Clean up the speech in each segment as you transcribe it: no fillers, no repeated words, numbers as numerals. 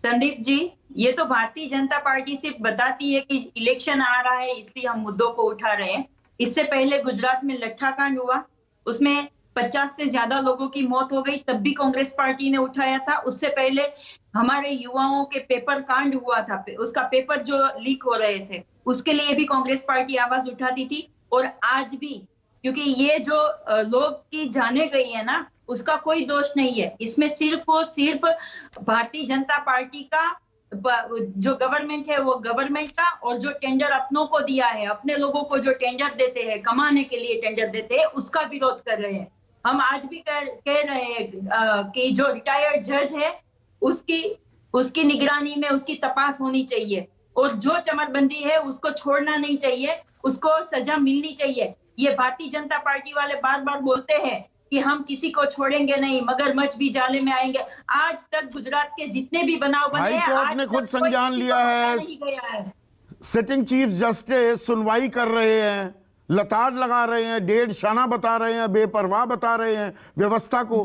संदीप जी, ये तो भारतीय जनता पार्टी सिर्फ बताती है कि इलेक्शन आ रहा है इसलिए हम मुद्दों को उठा रहे हैं। इससे पहले गुजरात में लट्ठाकांड हुआ, उसमें 50 से ज्यादा लोगों की मौत हो गई, तब भी कांग्रेस पार्टी ने उठाया था। उससे पहले हमारे युवाओं के पेपर कांड हुआ था, उसका पेपर जो लीक हो रहे थे, उसके लिए भी कांग्रेस पार्टी आवाज उठाती थी। और आज भी, क्योंकि ये जो लोग की जाने गई है ना, उसका कोई दोष नहीं है इसमें, सिर्फ और सिर्फ भारतीय जनता पार्टी का, जो गवर्नमेंट है वो गवर्नमेंट का, और जो टेंडर अपनों को दिया है, अपने लोगों को जो टेंडर देते हैं, कमाने के लिए टेंडर देते हैं, उसका विरोध कर रहे हैं। हम आज भी कह रहे हैं कि जो रिटायर्ड जज है उसकी उसकी निगरानी में उसकी तपास होनी चाहिए, और जो चमरबंदी है उसको छोड़ना नहीं चाहिए, उसको सजा मिलनी चाहिए। ये भारतीय जनता पार्टी वाले बार बार बोलते हैं कि हम किसी को छोड़ेंगे नहीं, मगरमच्छ भी जाले में आएंगे। आज तक गुजरात के जितने भी बनाव बने हैं, हाईकोर्ट ने खुद संज्ञान लिया है। सिटिंग चीफ जस्टिस सुनवाई कर रहे हैं, लताड़ लगा रहे हैं, डेढ़ शाना बता रहे हैं, बेपरवाह बता रहे हैं व्यवस्था को।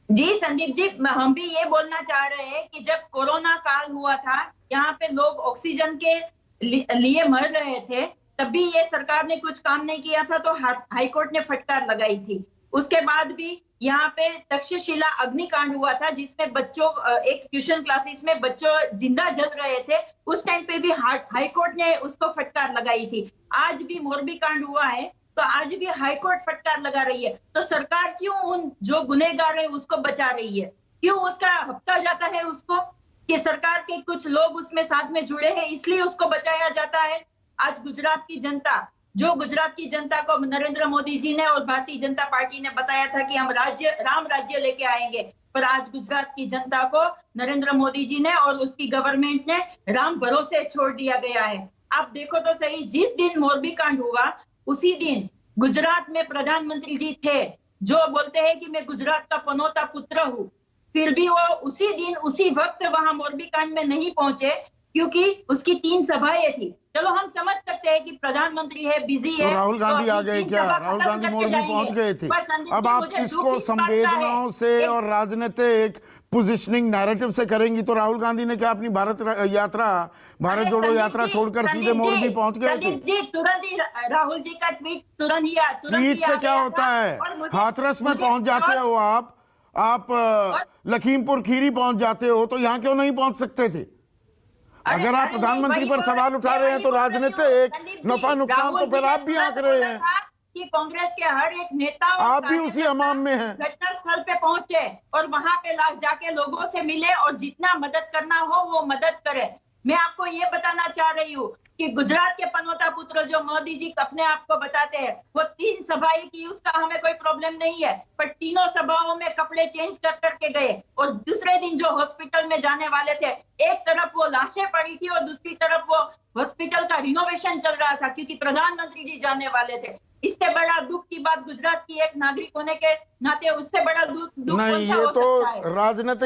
जी संदीप जी, हम भी ये बोलना चाह रहे हैं कि जब कोरोना काल हुआ था, यहाँ पे लोग ऑक्सीजन के लिए मर रहे थे, तब भी ये सरकार ने कुछ काम नहीं किया था, तो हाईकोर्ट ने फटकार लगाई थी। उसके बाद भी यहाँ पे तक्षशिला अग्निकांड हुआ था, जिसमें बच्चों, एक ट्यूशन क्लासेस में बच्चों जिंदा जल रहे थे, उस टाइम पे भी हाईकोर्ट ने उसको फटकार लगाई थी। आज भी मोरबी कांड हुआ है, तो आज भी हाईकोर्ट फटकार लगा रही है। तो सरकार क्यों उन जो गुनहगार है उसको बचा रही है? क्यों उसका हफ्ता जाता है उसको, कि सरकार के कुछ लोग उसमें साथ में जुड़े हैं इसलिए उसको बचाया जाता है? आज गुजरात की जनता, जो गुजरात की जनता को नरेंद्र मोदी जी ने और भारतीय जनता पार्टी ने बताया था कि हम राम राज्य लेके आएंगे, पर आज गुजरात की जनता को नरेंद्र मोदी जी ने और उसकी गवर्नमेंट ने राम भरोसे छोड़ दिया गया है। आप देखो तो सही, जिस दिन मोरबी कांड हुआ उसी दिन गुजरात में प्रधानमंत्री जी थे, जो बोलते हैं कि मैं गुजरात का पनौता पुत्र हूँ, फिर भी वो उसी दिन उसी वक्त वहां मोरबी कांड में नहीं पहुंचे, क्योंकि उसकी 3 सभाएं थी। चलो हम समझ सकते हैं कि प्रधानमंत्री है, बिजी है, तो राहुल गांधी आ गए क्या? राहुल गांधी मोरबी पहुंच गए थे। अब आप इसको संवेदनाओं से और राजनीतिक पोजिशनिंग नैरेटिव से करेंगी, तो राहुल गांधी ने क्या अपनी भारत जोड़ो यात्रा छोड़कर सीधे मोरबी पहुंच गए थे? जी तुरंत ही राहुल जी का ट्वीट ट्वीट से क्या होता है? हाथरस में पहुंच जाते हो आप लखीमपुर खीरी पहुंच जाते हो, तो यहाँ क्यों नहीं पहुंच सकते थे? अगर आप प्रधानमंत्री पर सवाल उठा रहे हैं तो राजनीतिक नफा नुकसान तो फिर आप भी आंक रहे हैं कि कांग्रेस के हर एक नेता, आप भी उसी अमाम में हैं। घटना स्थल पे पहुंचे और वहां पे जाके लोगों से मिले और जितना मदद करना हो वो मदद करे। मैं आपको ये बताना चाह रही हूँ कि गुजरात के पनौता पुत्र जो मोदी जी अपने आप को बताते हैं, वो 3 सभाएं की, उसका हमें कोई प्रॉब्लम नहीं है, पर तीनों सभाओं में कपड़े चेंज कर करके गए, और दूसरे दिन जो हॉस्पिटल में जाने वाले थे, एक तरफ वो लाशें पड़ी थी और दूसरी तरफ वो हॉस्पिटल का रिनोवेशन चल रहा था, क्योंकि प्रधानमंत्री जी जाने वाले थे। इससे बड़ा दुख की बात गुजरात की एक नागरिक होने के नाते, उससे बड़ा दुख नहीं, ये तो राजनीतिक